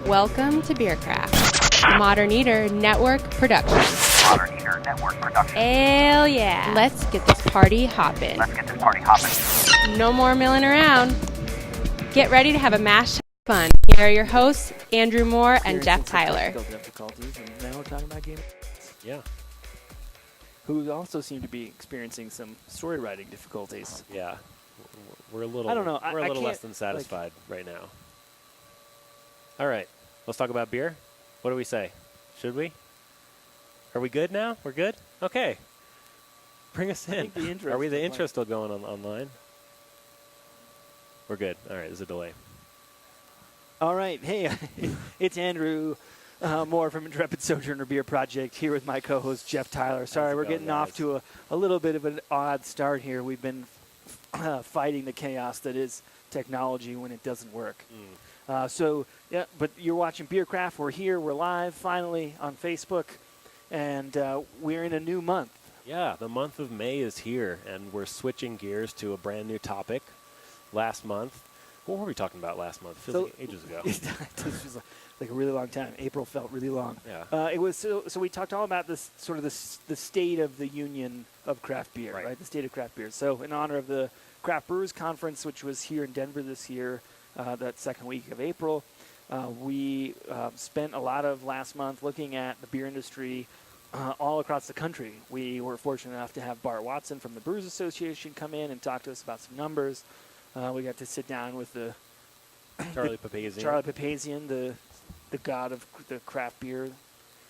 Welcome to Beercraft, the Modern Eater Network production. Hell yeah. Let's get this party hopping. No more milling around. Get ready to have a mashed fun. Here are your hosts, Andrew Moore and Jeff Tyler. Difficulties, and now we're talking about gaming. Yeah. Who also seem to be experiencing some story writing difficulties. Yeah. We're a little. I don't know. We're a little I less than satisfied right now. All right. Let's talk about beer. What do we say? Should we? Are we good now? We're good? Okay. Bring us in. Are we the intro still going online? We're good. All right. There's a delay. All right. Hey, it's Andrew Moore from Intrepid Sojourner Beer Project here with my co-host Jeff Tyler. Sorry, we're getting off to a little bit of an odd start here. We've been fighting the chaos that is technology when it doesn't work. Yeah, but you're watching Beercraft. We're here. We're live finally on Facebook, and we're in a new month. Yeah, the month of May is here, and we're switching gears to a brand new topic. Last month, what were we talking about last month? It feels like ages ago. This was like a really long time. April felt really long. Yeah. It was so we talked all about this sort of the state of the union of craft beer, right? The state of craft beer. So in honor of the Craft Brewers Conference, which was here in Denver this year, that second week of April, we spent a lot of last month looking at the beer industry all across the country. We were fortunate enough to have Bart Watson from the Brewers Association come in and talk to us about some numbers. We got to sit down with Charlie Papazian. Charlie Papazian, the god of the craft beer.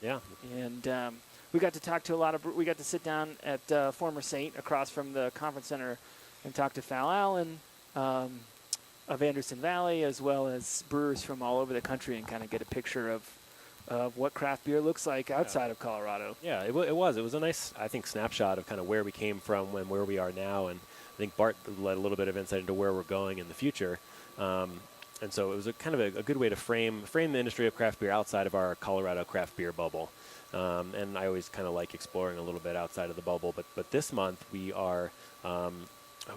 Yeah. And we got to talk to we got to sit down at former Saint across from the conference center and talk to Fal Allen of Anderson Valley, as well as brewers from all over the country, and kind of get a picture of what craft beer looks like outside of Colorado. Yeah, it was. It was a nice, I think, snapshot of kind of where we came from and where we are now. And I think Bart led a little bit of insight into where we're going in the future. And so it was a good way to frame the industry of craft beer outside of our Colorado craft beer bubble. And I always kind of like exploring a little bit outside of the bubble. But this month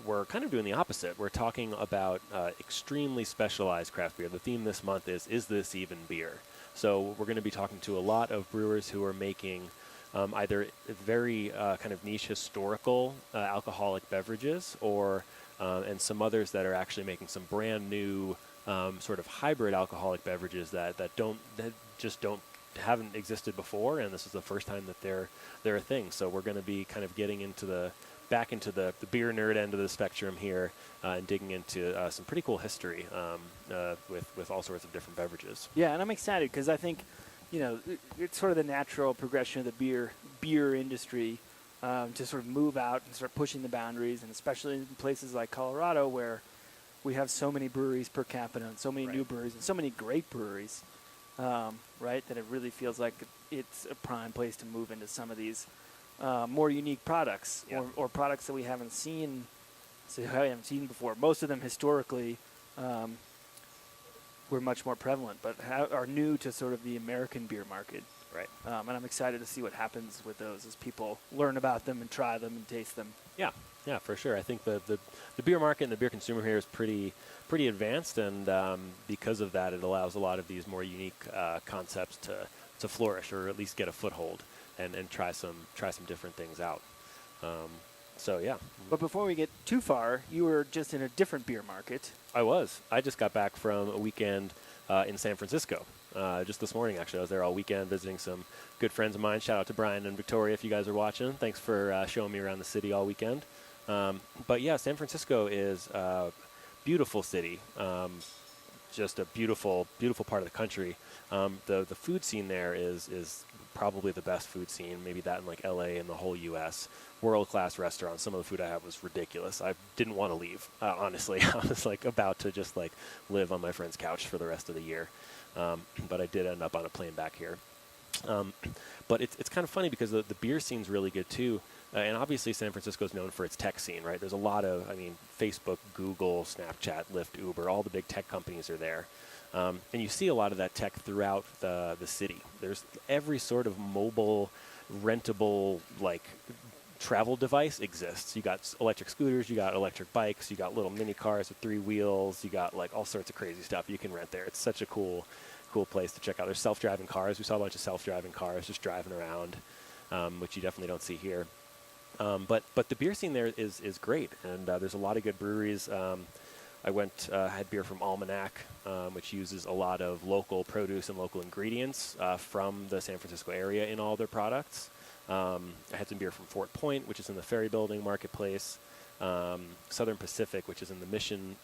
we're kind of doing the opposite. We're talking about extremely specialized craft beer. The theme this month is this even beer? So we're going to be talking to a lot of brewers who are making either very kind of niche historical alcoholic beverages or and some others that are actually making some brand new sort of hybrid alcoholic beverages that haven't existed before, and this is the first time that they're a thing. So we're going to be kind of getting into back into the beer nerd end of the spectrum here and digging into some pretty cool history with all sorts of different beverages. Yeah, and I'm excited because I think, it's sort of the natural progression of the beer industry to sort of move out and start pushing the boundaries, and especially in places like Colorado where we have so many breweries per capita and so many new breweries and so many great breweries, right, that it really feels like it's a prime place to move into some of these more unique products or products that we haven't seen before. Most of them historically were much more prevalent, but are new to sort of the American beer market. Right. And I'm excited to see what happens with those as people learn about them and try them and taste them. Yeah, for sure. I think the beer market and the beer consumer here is pretty advanced, and because of that, it allows a lot of these more unique concepts to flourish, or at least get a foothold and try some different things out. So yeah. But before we get too far, you were just in a different beer market. I just got back from a weekend in San Francisco. Just this morning, actually. I was there all weekend visiting some good friends of mine. Shout out to Brian and Victoria if you guys are watching. Thanks for showing me around the city all weekend. But yeah, San Francisco is a beautiful city. Just a beautiful, beautiful part of the country. The food scene there is probably the best food scene, maybe that in like LA and the whole US. World-class restaurants. Some of the food I had was ridiculous. I didn't want to leave, honestly. I was like about to just like live on my friend's couch for the rest of the year. But I did end up on a plane back here. But it's kind of funny because the beer scene's really good too. And obviously San Francisco is known for its tech scene, right? There's a lot of, Facebook, Google, Snapchat, Lyft, Uber, all the big tech companies are there. And you see a lot of that tech throughout the city. There's every sort of mobile, rentable, travel device exists. You got electric scooters, you got electric bikes, you got little mini cars with 3 wheels, you got all sorts of crazy stuff you can rent there. It's such a cool cool place to check out. There's self-driving cars. We saw a bunch of self-driving cars just driving around, which you definitely don't see here. But the beer scene there is great, and there's a lot of good breweries. I had beer from Almanac, which uses a lot of local produce and local ingredients from the San Francisco area in all their products. I had some beer from Fort Point, which is in the Ferry Building Marketplace. Southern Pacific, which is in the Mission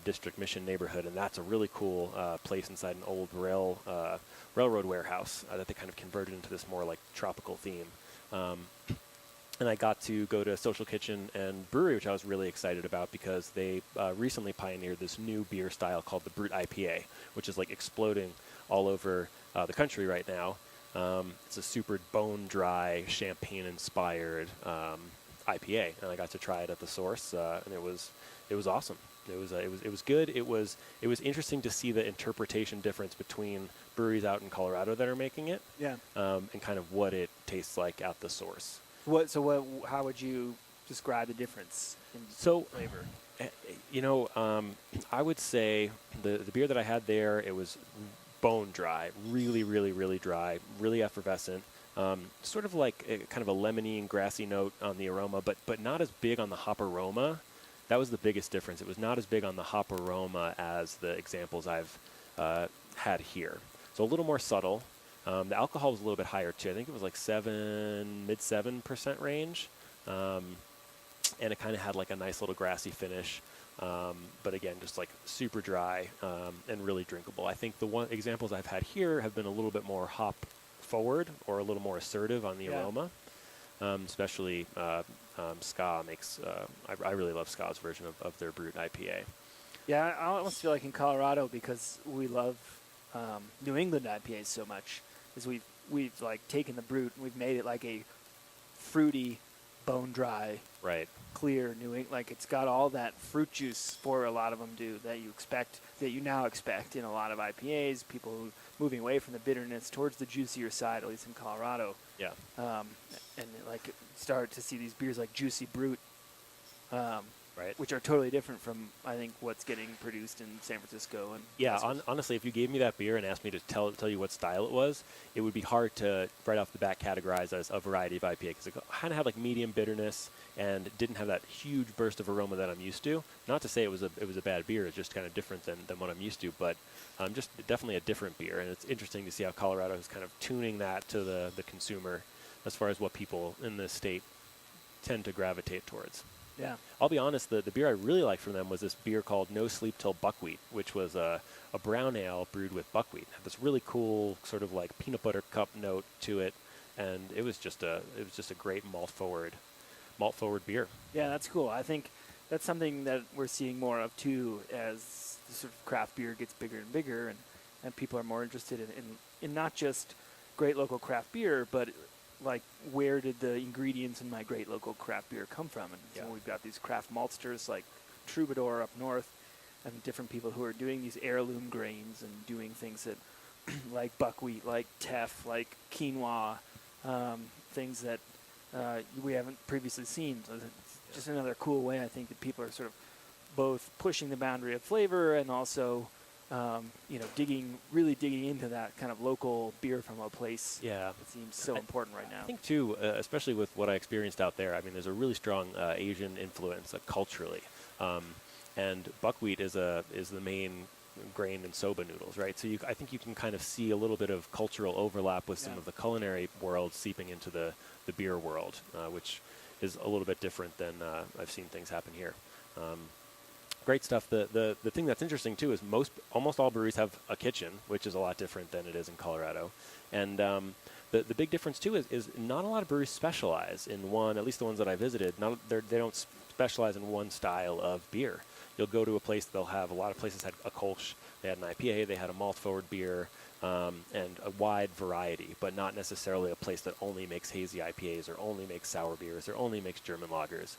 District, Mission neighborhood, and that's a really cool place inside an old railroad warehouse that they kind of converted into this more like tropical theme. And I got to go to Social Kitchen and Brewery, which I was really excited about because they recently pioneered this new beer style called the Brut IPA, which is like exploding all over the country right now. It's a super bone-dry, champagne-inspired IPA, and I got to try it at the source, and it was awesome. It was good. It was interesting to see the interpretation difference between breweries out in Colorado that are making it, and kind of what it tastes like at the source. How would you describe the difference in flavor? I would say the beer that I had there, it was bone dry, really, really, really dry, really effervescent. Sort of like kind of a lemony and grassy note on the aroma, but not as big on the hop aroma. That was the biggest difference. It was not as big on the hop aroma as the examples I've had here. So a little more subtle. The alcohol was a little bit higher too. I think it was like mid 7% range, and it kind of had like a nice little grassy finish. But again, just like super dry and really drinkable. I think the examples I've had here have been a little bit more hop forward or a little more assertive on the aroma. Especially Ska makes. I really love Ska's version of their Brut IPA. Yeah, I almost feel like in Colorado, because we love New England IPAs so much, is we've like taken the Brut and we've made it like a fruity, bone dry, clear New England. Like it's got all that fruit juice for a lot of them that you now expect in a lot of IPAs. People who moving away from the bitterness towards the juicier side, at least in Colorado. Yeah. And like start to see these beers like Juicy Brut, which are totally different from, I think, what's getting produced in San Francisco. And honestly, if you gave me that beer and asked me to tell you what style it was, it would be hard to right off the bat categorize as a variety of IPA because it kind of had like medium bitterness and didn't have that huge burst of aroma that I'm used to. Not to say it was a bad beer; it's just kind of different than what I'm used to, but just definitely a different beer. And it's interesting to see how Colorado is kind of tuning that to the consumer as far as what people in the state tend to gravitate towards. Yeah. I'll be honest, the beer I really liked from them was this beer called No Sleep Till Buckwheat, which was a brown ale brewed with buckwheat. It had this really cool sort of like peanut butter cup note to it, and it was just a great malt forward beer. Yeah, that's cool. I think that's something that we're seeing more of too as the sort of craft beer gets bigger and bigger, and people are more interested in not just great local craft beer, but like, where did the ingredients in my great local craft beer come from? And so we've got these craft maltsters like Troubadour up north, and different people who are doing these heirloom grains and doing things that like buckwheat, like teff, like quinoa, things that we haven't previously seen. So it's just another cool way, I think, that people are sort of both pushing the boundary of flavor and also really digging into that kind of local beer from a place. Yeah, it seems so important right now. I think too, especially with what I experienced out there. I mean, there's a really strong Asian influence culturally, and buckwheat is the main grain in soba noodles, right? So I think you can kind of see a little bit of cultural overlap with some of the culinary world seeping into the beer world, which is a little bit different than I've seen things happen here. Great stuff. The thing that's interesting too is almost all breweries have a kitchen, which is a lot different than it is in Colorado. And the big difference too is not a lot of breweries specialize in one. At least the ones that I visited, they don't specialize in one style of beer. You'll go to a place, they'll have a lot of places had a Kolsch, they had an IPA, they had a malt forward beer, and a wide variety, but not necessarily a place that only makes hazy IPAs or only makes sour beers or only makes German lagers.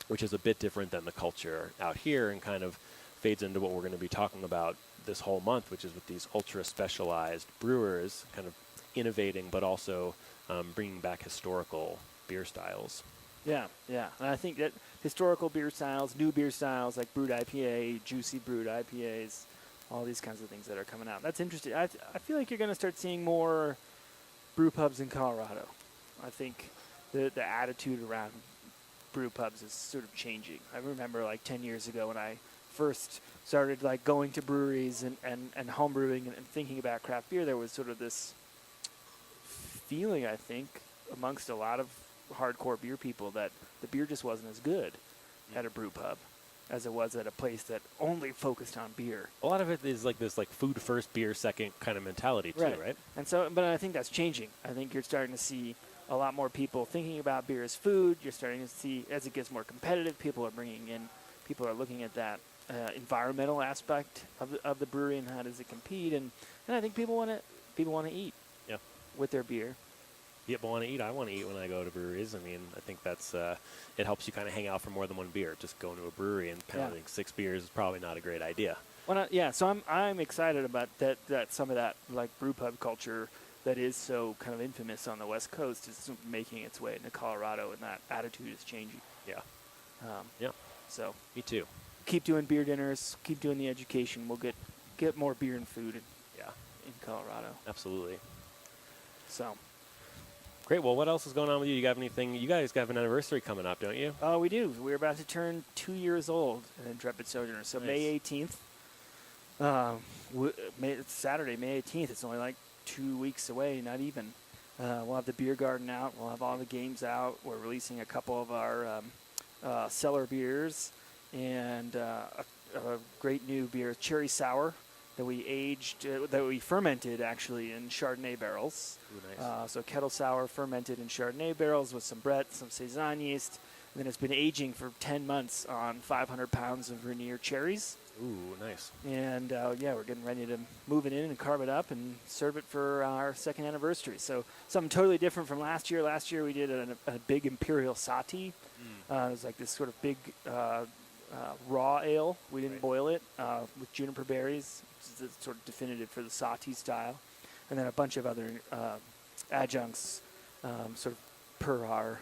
Which is a bit different than the culture out here and kind of fades into what we're going to be talking about this whole month, which is with these ultra-specialized brewers kind of innovating but also bringing back historical beer styles. Yeah. And I think that historical beer styles, new beer styles like Brut IPA, Juicy Brut IPAs, all these kinds of things that are coming out. That's interesting. I feel like you're going to start seeing more brew pubs in Colorado. I think the attitude around brew pubs is sort of changing. I remember like 10 years ago when I first started like going to breweries and home brewing and thinking about craft beer, there was sort of this feeling, I think, amongst a lot of hardcore beer people that the beer just wasn't as good at a brew pub as it was at a place that only focused on beer. A lot of it is like this like food first, beer second kind of mentality too, right? And so, but I think that's changing. I think you're starting to see a lot more people thinking about beer as food. You're starting to see, as it gets more competitive, people are looking at that environmental aspect of the brewery and how does it compete. And I think people want to eat with their beer. People want to eat. I want to eat when I go to breweries. I mean, I think that's it helps you kind of hang out for more than one beer. Just going to a brewery and pounding 6 beers is probably not a great idea. Well, so I'm excited about that some of that like brew pub culture that is so kind of infamous on the West Coast is making its way into Colorado, and that attitude is changing. Yeah. So me too. Keep doing beer dinners. Keep doing the education. We'll get more beer and food in Colorado. Absolutely. So. Great. Well, what else is going on with you? You got anything? You guys have an anniversary coming up, don't you? Oh, we do. We're about to turn 2 years old at Intrepid Sojourner. So nice. May 18th. It's Saturday, May 18th. It's only like 2 weeks away, not even. We'll have the beer garden out. We'll have all the games out. We're releasing a couple of our cellar beers and a great new beer, Cherry Sour, that we aged, that we fermented actually in Chardonnay barrels. Ooh, nice. So kettle sour fermented in Chardonnay barrels with some Brett, some Saison yeast. And then it's been aging for 10 months on 500 pounds of Rainier cherries. Ooh, nice. And we're getting ready to move it in and carve it up and serve it for our second anniversary. So something totally different from last year. Last year we did a big Imperial Sati. It was like this sort of big raw ale. We didn't boil it with juniper berries. It's sort of definitive for the Sati style. And then a bunch of other adjuncts sort of per our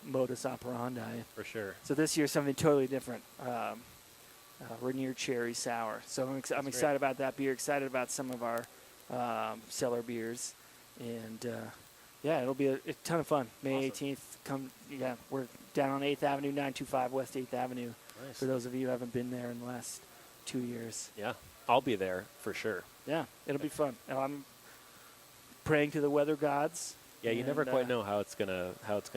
modus operandi. For sure. So this year something totally different. Rainier Cherry Sour. So I'm excited about that beer, excited about some of our cellar beers. And it'll be a ton of fun. May awesome. 18th, we're down on 8th Avenue, 925 West 8th Avenue. Nice. For those of you who haven't been there in the last 2 years. Yeah, I'll be there for sure. Yeah, it'll be fun. I'm praying to the weather gods. Yeah, you never quite know how it's gonna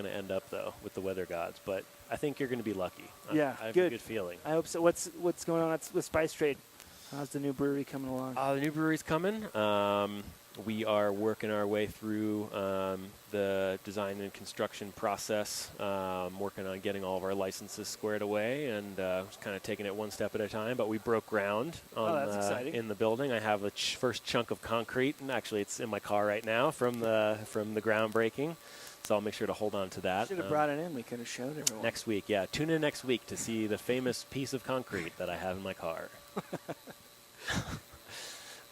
end up though with the weather gods, but I think you're gonna be lucky. I have good. a good feeling. I hope so. What's going on with Spice Trade? How's the new brewery coming along? The new brewery's coming. We are working our way through the design and construction process, working on getting all of our licenses squared away, and just kind of taking it one step at a time. But we broke ground on, in the building. I have the first chunk of concrete, and actually it's in my car right now from the groundbreaking. So I'll make sure to hold on to that. Should have brought it in. We could have showed everyone. Next week, yeah. Tune in next week to see the famous piece of concrete that I have in my car.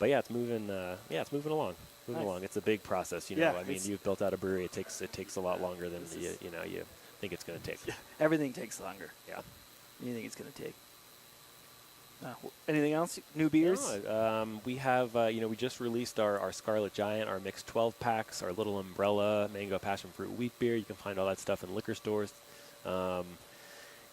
But yeah, it's moving. It's moving along. It's a big process, you know. Yeah, I mean, you've built out a brewery. It takes a lot longer than you think it's going to take. Everything takes longer. Yeah. Anything it's going to take. Anything else? New beers? No, we have. We just released our Scarlet Giant, our mixed 12 packs, our Little Umbrella Mango Passion Fruit Wheat beer. You can find all that stuff in liquor stores.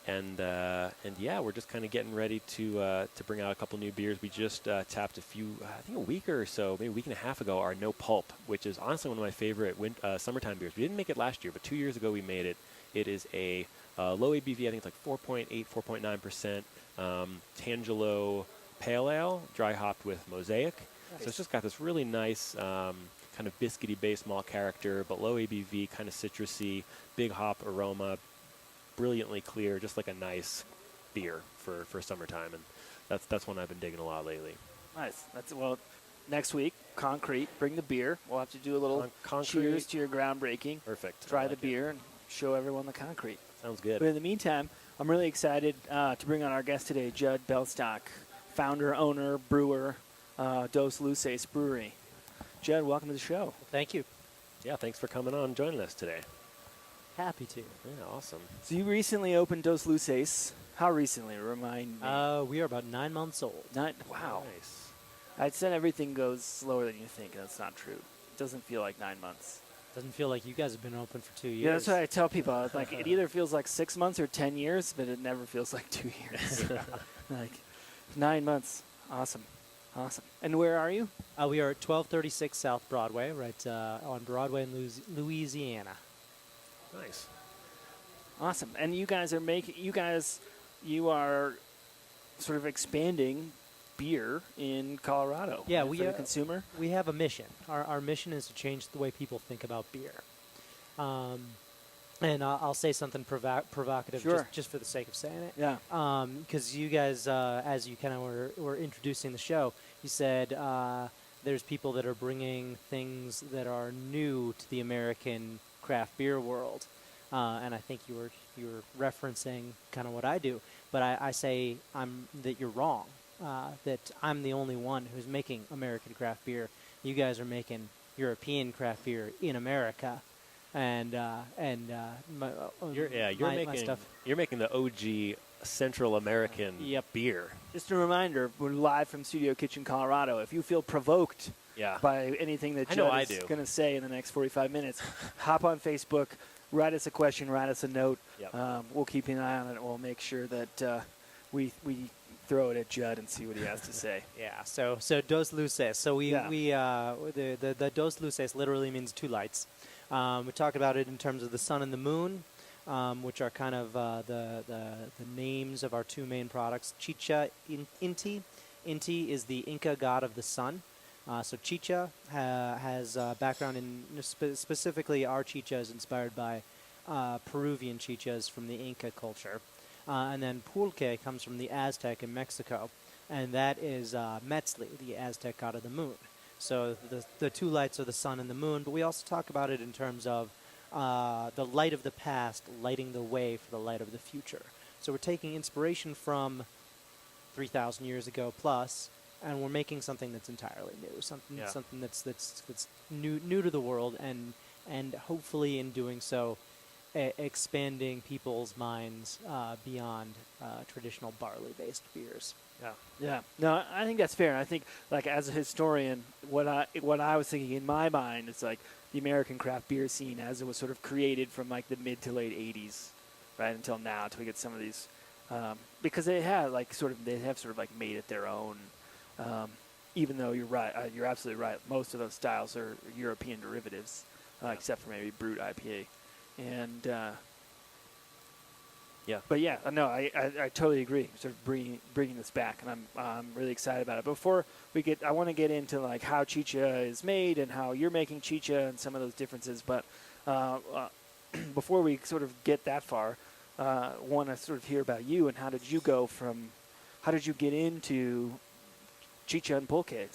We're just kind of getting ready to bring out a couple new beers. We just tapped a few, I think a week or so, maybe a week and a half ago, our No Pulp, which is honestly one of my favorite summertime beers. We didn't make it last year, but 2 years ago we made it. It is a low ABV, I think it's like 4.8, 4.9%, Tangelo Pale Ale, dry hopped with Mosaic. Nice. So it's just got this really nice kind of biscuity-based malt character, but low ABV, kind of citrusy, big hop aroma, brilliantly clear, just like a nice beer for summertime, and that's one I've been digging a lot lately. Nice. Next week, concrete. Bring the beer. We'll have to do a little cheers to your groundbreaking. Perfect. Try the beer and show everyone the concrete. Sounds good. But in the meantime, I'm really excited to bring on our guest today, Judd Belstock, founder, owner, brewer, Dos Luces Brewery. Judd, welcome to the show. Thank you. Yeah, thanks for coming on and joining us today. happy to. Yeah, awesome. So you recently opened Dos Luces. How recently? Remind me. We are about 9 months old. Wow. Nice. I'd said everything goes slower than you think. That's not true. It doesn't feel like 9 months. Doesn't feel like you guys have been open for 2 years. Yeah, that's what I tell people. I was like, it either feels like 6 months or 10 years, but it never feels like 2 years. Like 9 months. Awesome. And where are you? We are at 1236 South Broadway, right on Broadway in Louisiana. Nice. Awesome. And you guys you are sort of expanding beer in Colorado. Yeah, for the consumer. We have a mission. Our mission is to change the way people think about beer. And I'll say something provocative Sure. just for the sake of saying it. Yeah. Because you guys, as you kind of were introducing the show, you said there's people that are bringing things that are new to the American craft beer world. And I think you were referencing kind of what I do. But I say that you're wrong. That I'm the only one who's making American craft beer. You guys are making European craft beer in America. You're making the OG Central American beer. Just a reminder, we're live from Studio Kitchen, Colorado. If you feel provoked by anything that Judd is going to say in the next 45 minutes, hop on Facebook, write us a question, write us a note. Yep. We'll keep an eye on it. We'll make sure that we throw it at Judd and see what he has to say. Yeah. So Dos Luces. So the Dos Luces literally means two lights. We talk about it in terms of the sun and the moon, which are kind of the names of our two main products. Chicha Inti. Inti is the Inca god of the sun. So chicha has background in specifically our chicha is inspired by Peruvian chichas from the Inca culture. And then pulque comes from the Aztec in Mexico. And that is Metzli, the Aztec god of the moon. So the two lights are the sun and the moon, but we also talk about it in terms of the light of the past lighting the way for the light of the future. So we're taking inspiration from 3,000 years ago plus, and we're making something that's entirely new, something that's new to the world, and hopefully in doing so, expanding people's minds beyond traditional barley-based beers. Yeah. No, I think that's fair. I think, like, as a historian, what I was thinking in my mind is like the American craft beer scene as it was sort of created from like the mid to late '80s, right, until now, until we get some of these, because they have sort of made it their own. Even though you're right, you're absolutely right. Most of those styles are European derivatives, except for maybe Brut IPA, and. But yeah, no, I totally agree. Sort of bringing this back, and I'm really excited about it. Before I want to get into like how chicha is made and how you're making chicha and some of those differences. But before we sort of get that far, want to sort of hear about you and how did you get into chicha and pulque?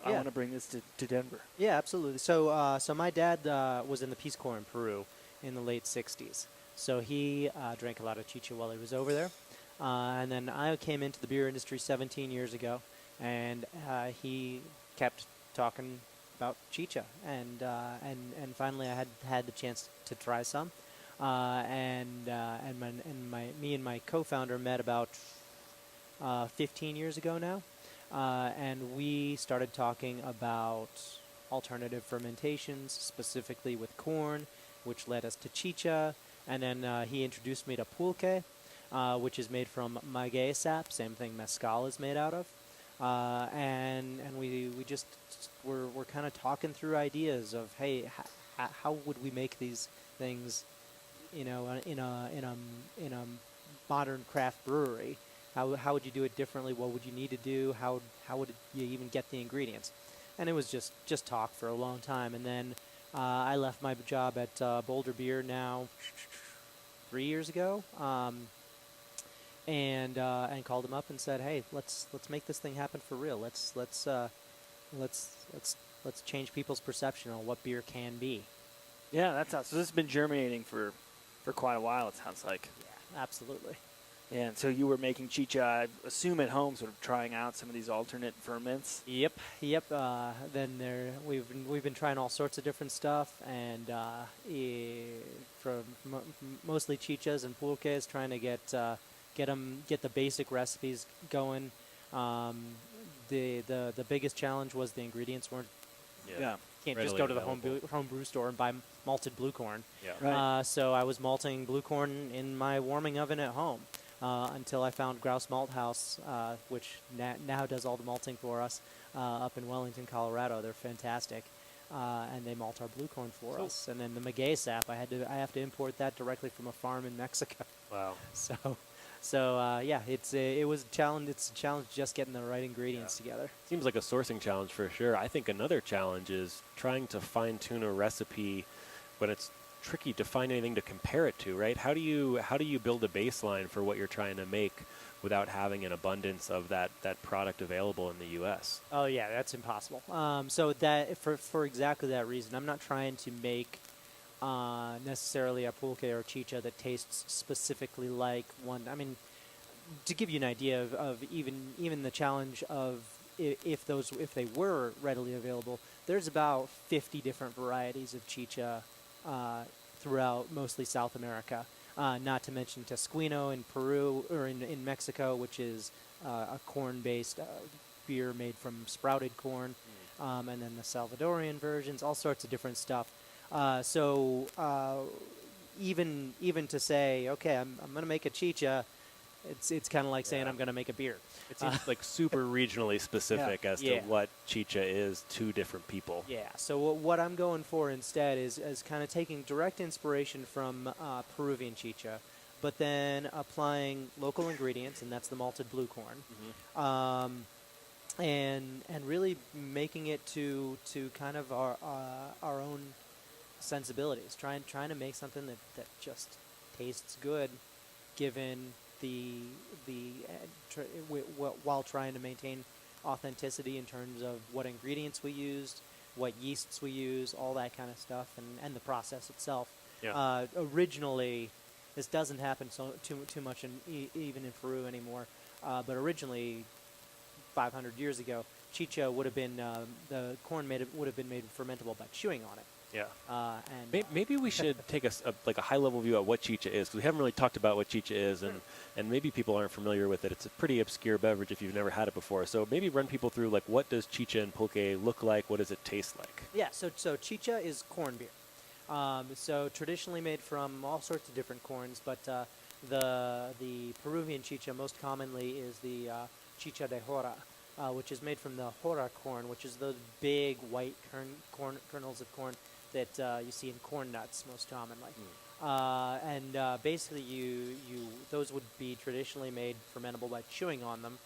I want to bring this to Denver. Yeah, absolutely. So my dad was in the Peace Corps in Peru in the late '60s. So he drank a lot of chicha while he was over there. And then I came into the beer industry 17 years ago, and he kept talking about chicha. And finally I had the chance to try some. Me and my co-founder met about 15 years ago now. And we started talking about alternative fermentations, specifically with corn, which led us to chicha. And then he introduced me to pulque, which is made from maguey sap, same thing mezcal is made out of. And we just we're kind of talking through ideas of, hey, how would we make these things, in a modern craft brewery? How would you do it differently? What would you need to do? How would you even get the ingredients? And it was just talk for a long time. And then I left my job at Boulder Beer now 3 years ago, and called him up and said, "Hey, let's make this thing happen for real. Let's change people's perception on what beer can be." Yeah, that's awesome. So this has been germinating for quite a while. It sounds like. Yeah, absolutely. And so you were making chicha, I assume at home, sort of trying out some of these alternate ferments. Yep. We've been trying all sorts of different stuff, and from mostly chichas and pulques, trying to get the basic recipes going. The biggest challenge was the ingredients weren't. Yeah. Can't just go to the home brew store and buy malted blue corn. Yeah. Right. So I was malting blue corn in my warming oven at home until I found Grouse Malt House, which now does all the malting for us up in Wellington, Colorado. They're fantastic, and they malt our blue corn for us. And then the maguey sap, I have to import that directly from a farm in Mexico. Wow. So yeah, it was a challenge. It's a challenge just getting the right ingredients together. Seems like a sourcing challenge for sure. I think another challenge is trying to fine-tune a recipe when it's tricky to find anything to compare it to, right? How do you build a baseline for what you're trying to make without having an abundance of that product available in the U.S.? Oh yeah, that's impossible. So that for exactly that reason, I'm not trying to make necessarily a pulque or chicha that tastes specifically like one. I mean, to give you an idea of even the challenge of if they were readily available, there's about 50 different varieties of chicha throughout mostly South America. Not to mention Tesquino in Peru or in Mexico, which is a corn-based beer made from sprouted corn, and then the Salvadorian versions, all sorts of different stuff. So even to say, okay, I'm going to make a chicha, it's kind of like saying I'm going to make a beer. It seems like super regionally specific as to what chicha is to different people. Yeah. So what I'm going for instead is kind of taking direct inspiration from Peruvian chicha, but then applying local ingredients, and that's the malted blue corn, and really making it to kind of our own sensibilities, trying to make something that just tastes good, given while trying to maintain authenticity in terms of what ingredients we used, what yeasts we use, all that kind of stuff, and the process itself. Yeah. Originally, this doesn't happen too much even in Peru anymore, but originally, 500 years ago, chicha would have been the corn would have been made fermentable by chewing on it. Yeah. And maybe we should take a high-level view of what chicha is, because we haven't really talked about what chicha is, and maybe people aren't familiar with it. It's a pretty obscure beverage if you've never had it before. So maybe run people through, like, what does chicha and pulque look like? What does it taste like? Yeah, so chicha is corn beer. So traditionally made from all sorts of different corns, but the Peruvian chicha most commonly is the chicha de jora, which is made from the jora corn, which is those big white kernels of corn that you see in corn nuts most commonly. And basically those would be traditionally made fermentable by chewing on them,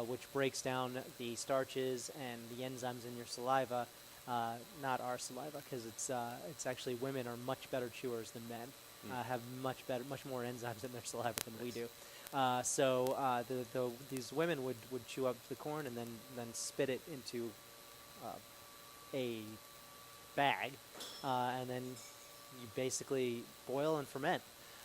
which breaks down the starches and the enzymes in your saliva. Not our saliva, because it's actually women are much better chewers than men, have much more enzymes in their saliva than we do. So these women would chew up the corn and then spit it into a bag, and then you basically boil and ferment,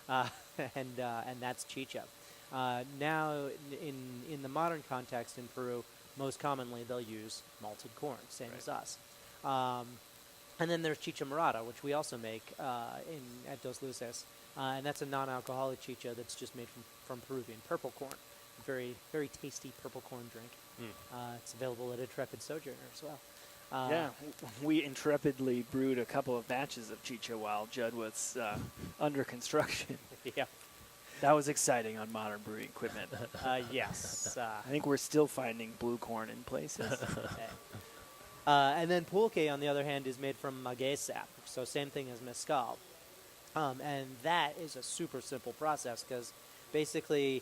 and that's chicha. Now, in the modern context in Peru, most commonly they'll use malted corn, same as us. And then there's chicha morada, which we also make at Dos Luces, and that's a non-alcoholic chicha that's just made from Peruvian purple corn. Very, very tasty purple corn drink. It's available at Intrepid Sojourner as well. Yeah, we intrepidly brewed a couple of batches of chicha while Judd was under construction. Yeah. That was exciting on modern brewing equipment. Yes. I think we're still finding blue corn in places. And then pulque, on the other hand, is made from maguey sap, so same thing as mezcal. And that is a super simple process, because basically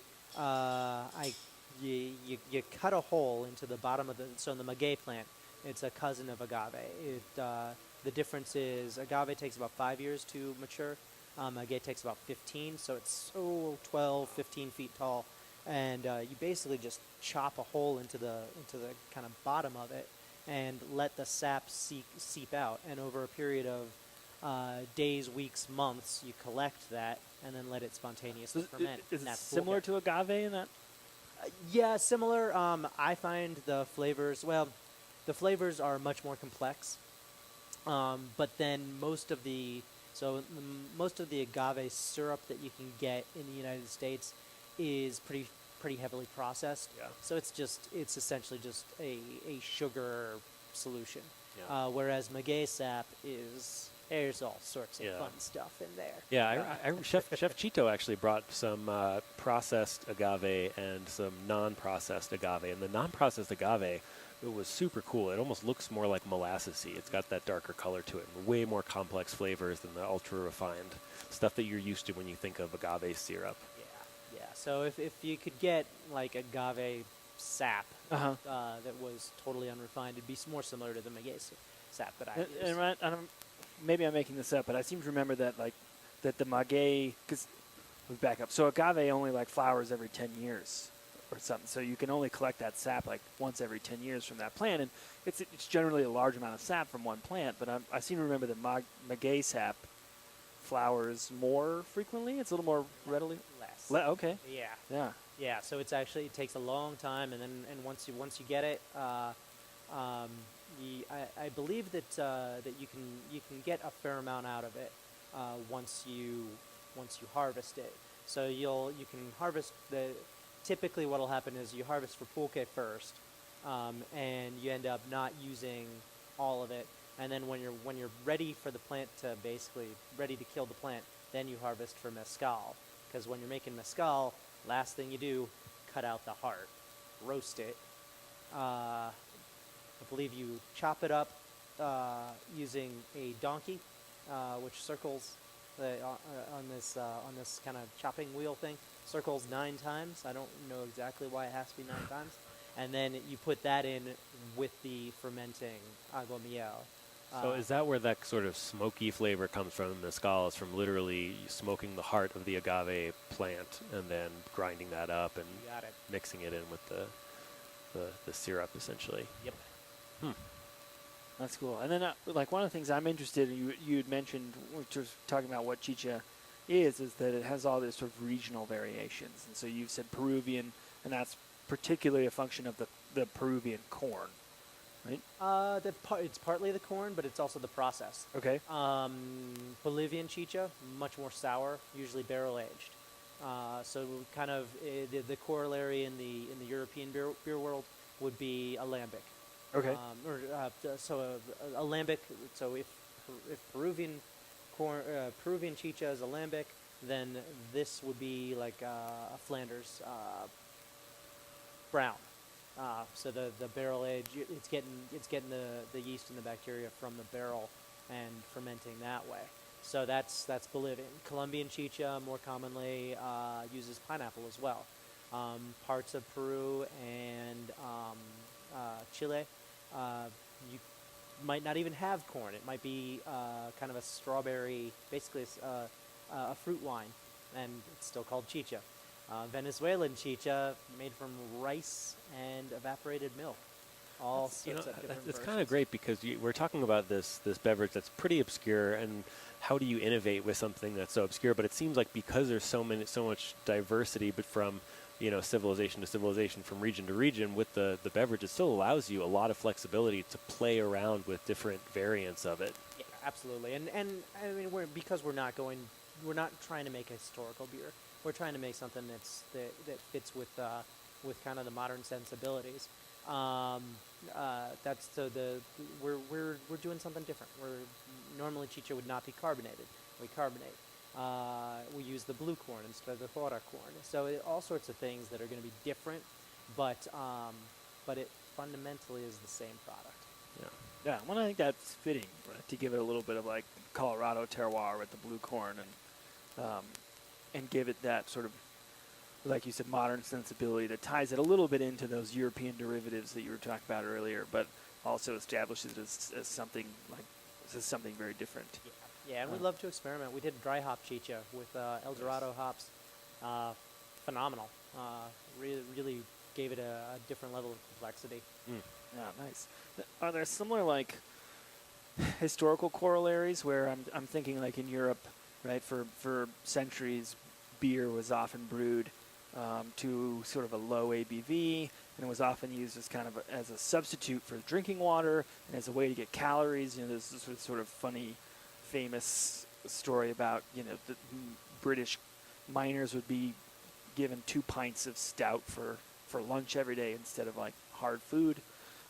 you cut a hole into the bottom of the maguey plant, it's a cousin of agave. The difference is agave takes about 5 years to mature. Maguey takes about 15, so it's 12, 15 feet tall. And you basically just chop a hole into the kind of bottom of it and let the sap seep out. And over a period of days, weeks, months, you collect that, and then let it spontaneously So ferment. is and it that's similar pulque. to agave in that? Yeah, similar. I find the flavors, well, the flavors are much more complex. But then most of the agave syrup that you can get in the United States is pretty heavily processed. Yeah. So it's essentially just a sugar solution. Yeah. Whereas maguey sap there's all sorts of Yeah. fun stuff in there. Yeah, Chef Chito actually brought some processed agave and some non-processed agave, and the non-processed agave, it was super cool. It almost looks more like molassesy. It's got that darker color to it, and way more complex flavors than the ultra-refined stuff that you're used to when you think of agave syrup. Yeah. So if you could get like agave sap Uh-huh. that was totally unrefined, it'd be more similar to the maguey sap that I use. And I don't, maybe I'm making this up, but I seem to remember that that the maguey, because we back up. So agave only flowers every 10 years or something. So you can only collect that sap once every 10 years from that plant, and it's generally a large amount of sap from one plant. But I seem to remember that maguey sap flowers more frequently. It's a little more readily. Less. Okay. Yeah. Yeah. So it takes a long time, and once you get it, I believe that you can get a fair amount out of it once you harvest it. So you can harvest typically what'll happen is you harvest for pulque first, and you end up not using all of it. And then when you're ready for the plant to ready to kill the plant, then you harvest for mezcal. Because when you're making mezcal, last thing you do, cut out the heart, roast it. I believe you chop it up using a donkey, which circles on this kind of chopping wheel thing. Circles 9 times. I don't know exactly why it has to be 9 times. And then you put that in with the fermenting agua miel. So is that where that sort of smoky flavor comes from? Mezcal is from literally smoking the heart of the agave plant and then grinding that up and You got it. mixing it in with the syrup, essentially. Yep. That's cool. And then, one of the things I'm interested in, you had mentioned, which was talking about what chicha is that it has all these sort of regional variations. And so you've said Peruvian, and that's particularly a function of the Peruvian corn, right? It's partly the corn, but it's also the process. Okay. Bolivian chicha, much more sour, usually barrel aged. So kind of the corollary in the European beer world would be alambic. Okay. Alambic. So if Peruvian corn, Peruvian chicha is alambic, then this would be like a Flanders brown. So the barrel age, it's getting the yeast and the bacteria from the barrel and fermenting that way. So that's Bolivian. Colombian chicha more commonly uses pineapple as well. Parts of Peru and Chile, you might not even have corn. It might be kind of a strawberry, basically a fruit wine, and it's still called chicha. Venezuelan chicha made from rice and evaporated milk. All sorts of different It's kind versions. of great because we're talking about this beverage that's pretty obscure, and how do you innovate with something that's so obscure? But it seems like because there's so much diversity, but from civilization to civilization, from region to region, with the beverage, it still allows you a lot of flexibility to play around with different variants of it. Yeah, absolutely. And I mean, we're not trying to make a historical beer. We're trying to make something that fits with kind of the modern sensibilities. We're doing something different. Normally chicha would not be carbonated. We carbonate. We use the blue corn instead of the jora corn. So all sorts of things that are going to be different, but it fundamentally is the same product. Yeah, well, I think that's fitting, right, to give it a little bit of Colorado terroir with the blue corn, and give it that sort of, like you said, modern sensibility that ties it a little bit into those European derivatives that you were talking about earlier, but also establishes it as something very different. Yeah, and we love to experiment. We did dry hop chicha with El Dorado hops. Phenomenal. Really gave it a different level of complexity. Yeah, nice. Are there similar historical corollaries where I'm thinking in Europe, right? For centuries, beer was often brewed to sort of a low ABV, and it was often used as kind of as a substitute for drinking water and as a way to get calories. There's this sort of funny, famous story about the British miners would be given 2 pints of stout for lunch every day instead of like hard food.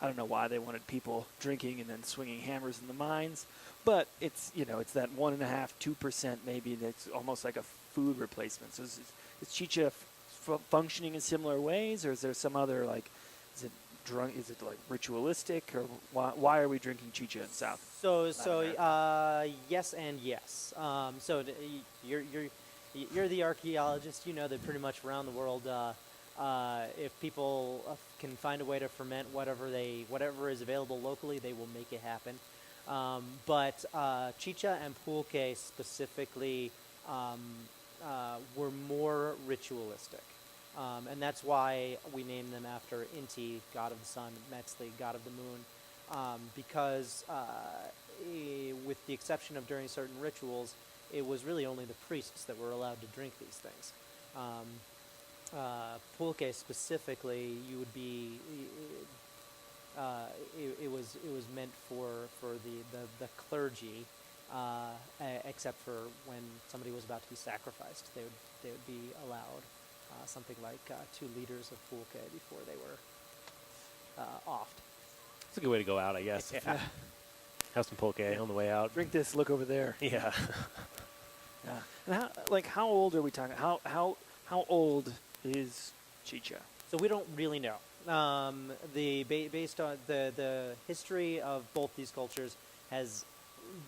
I don't know why they wanted people drinking and then swinging hammers in the mines, but it's that 1.5–2% maybe that's almost like a food replacement. So is chicha functioning in similar ways, or is there some other is it like ritualistic, or why are we drinking chicha in South? Yes and yes. You're the archaeologist. You know that pretty much around the world, if people can find a way to ferment whatever is available locally, they will make it happen. But chicha and pulque specifically were more ritualistic. And that's why we named them after Inti, god of the sun, Metzli, god of the moon, because with the exception of during certain rituals, it was really only the priests that were allowed to drink these things. Pulque specifically, you would be. It was meant for the clergy, except for when somebody was about to be sacrificed, they would be allowed something like 2 liters of pulque before they were offed. It's a good way to go out, I guess. Yeah. Have some pulque on the way out. Drink this. Look over there. Yeah. Yeah. And how old are we talking? How old is chicha? So we don't really know. Based on the history of both these cultures has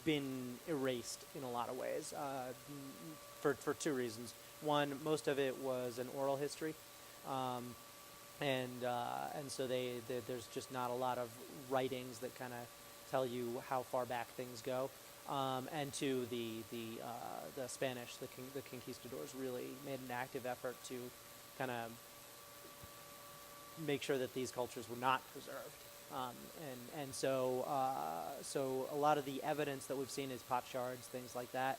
been erased in a lot of ways for 2 reasons. One, most of it was an oral history, and so there's just not a lot of writings that kind of tell you how far back things go. And 2, the Spanish, the conquistadors really made an active effort to kind of make sure that these cultures were not preserved. So a lot of the evidence that we've seen is pot shards, things like that.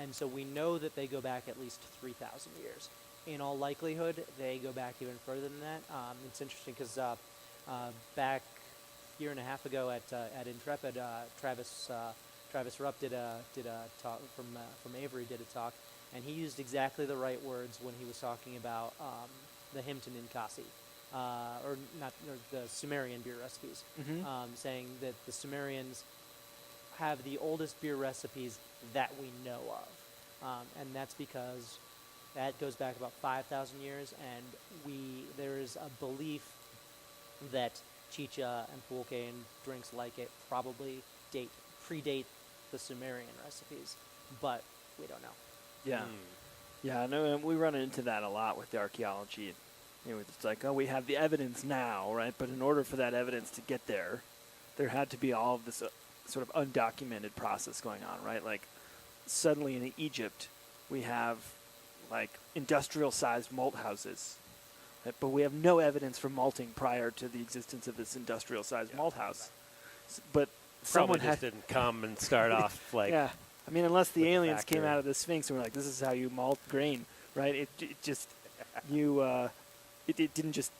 And so we know that they go back at least 3,000 years. In all likelihood, they go back even further than that. It's interesting because back a year and a half ago at Intrepid, Travis Rupp did a talk from Avery, did a talk, and he used exactly the right words when he was talking about the Himton Inkasi, or the Sumerian beer recipes, saying that the Sumerians have the oldest beer recipes that we know of, and that's because that goes back about 5,000 years, and there is a belief that chicha and pulque and drinks like it probably predate the Sumerian recipes, but we don't know. Yeah. Yeah, no, and we run into that a lot with the archaeology. It's like, we have the evidence now, right? But in order for that evidence to get there had to be all of this sort of undocumented process going on, right? Like, suddenly in Egypt, we have, like, industrial-sized malt houses, right? But we have no evidence for malting prior to the existence of this industrial-sized malt house. But someone just didn't come and start off like. Yeah, I mean, unless the aliens factory. came out of the Sphinx and were like, "This is how you malt grain," right? It just it didn't just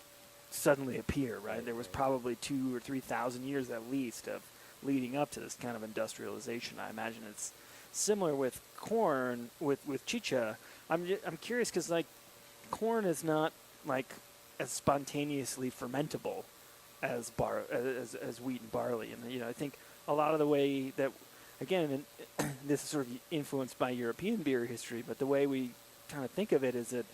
suddenly appear, right? There was probably 2,000 or 3,000 years at least of leading up to this kind of industrialization. I imagine it's similar with corn, with chicha. I'm curious because like corn is not like as spontaneously fermentable as wheat and barley, and I think a lot of the way that, again, and this is sort of influenced by European beer history, but the way we kind of think of it is that,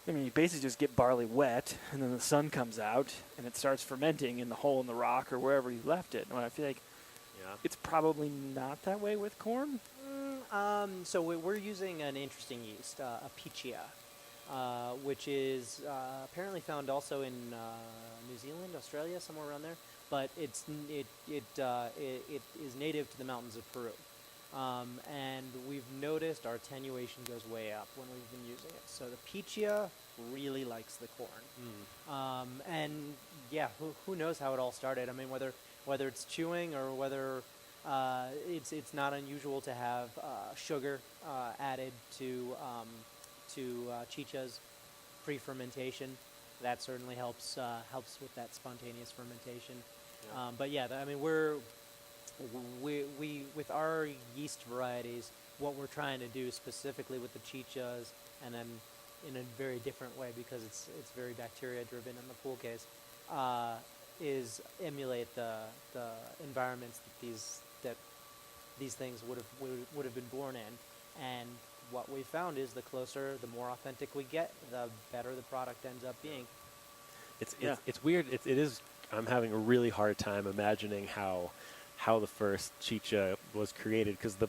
you basically just get barley wet, and then the sun comes out, and it starts fermenting in the hole in the rock or wherever you left it. And I feel like it's probably not that way with corn. So we're using an interesting yeast, a Pichia, which is apparently found also in New Zealand, Australia, somewhere around there. But it is native to the mountains of Peru. And we've noticed our attenuation goes way up when we've been using it. So the Pichia really likes the corn. And yeah, who knows how it all started? I mean, whether it's chewing or whether It's not unusual to have sugar added to chichas pre-fermentation. That certainly helps with that spontaneous fermentation. Yeah. But yeah, I mean we with our yeast varieties, what we're trying to do specifically with the chichas, and then in a very different way because it's very bacteria driven in the pulques, is emulate the environments that these things would have been born in. And what we found is the closer, the more authentic we get, the better the product ends up being. It's weird. It is. I'm having a really hard time imagining how the first chicha was created, because the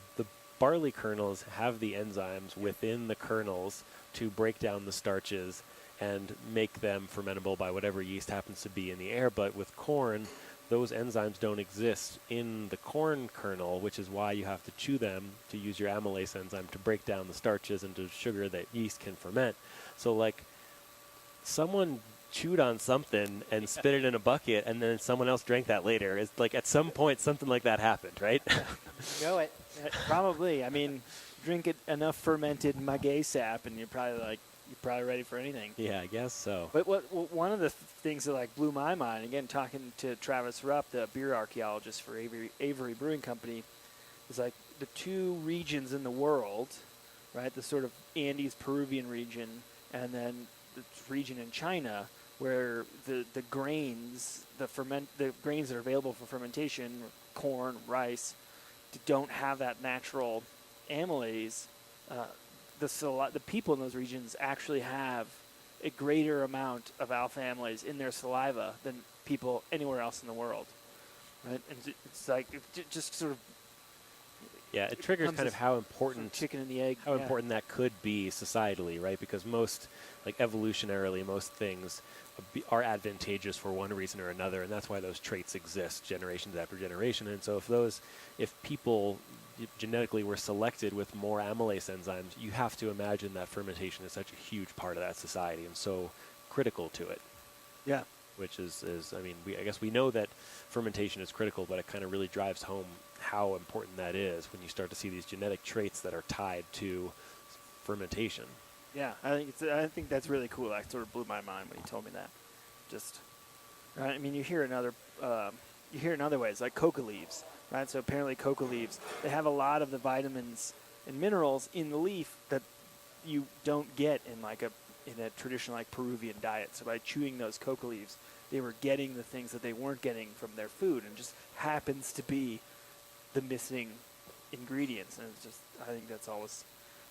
barley kernels have the enzymes within the kernels to break down the starches and make them fermentable by whatever yeast happens to be in the air. But with corn, those enzymes don't exist in the corn kernel, which is why you have to chew them to use your amylase enzyme to break down the starches into sugar that yeast can ferment. So like someone chewed on something and spit it in a bucket, and then someone else drank that later. It's like at some point something like that happened, right? You know it. Probably. I mean, drink enough fermented maguey sap, and you're probably ready for anything. Yeah, I guess so. But one of the things that like blew my mind, again, talking to Travis Rupp, the beer archaeologist for Avery Brewing Company, is like the two regions in the world, right? The sort of Andes Peruvian region, and then the region in China where the grains, the grains that are available for fermentation, corn, rice, don't have that natural amylase. The people in those regions actually have a greater amount of alpha amylase in their saliva than people anywhere else in the world, right? And it's like just sort of it triggers kind of how important chicken and the egg, how important that could be societally, right? Because most, like evolutionarily, most things are advantageous for one reason or another, and that's why those traits exist generations after generation. And so if people genetically were selected with more amylase enzymes, you have to imagine that fermentation is such a huge part of that society and so critical to it. Yeah. Which is I mean, I guess we know that fermentation is critical, but it kind of really drives home how important that is when you start to see these genetic traits that are tied to fermentation. Yeah, I think that's really cool. That sort of blew my mind when he told me that. Just, right? I mean, you hear in other ways, like coca leaves, right? So apparently coca leaves, they have a lot of the vitamins and minerals in the leaf that you don't get in a traditional like Peruvian diet. So by chewing those coca leaves, they were getting the things that they weren't getting from their food, and just happens to be the missing ingredients. And it's just, I think that's always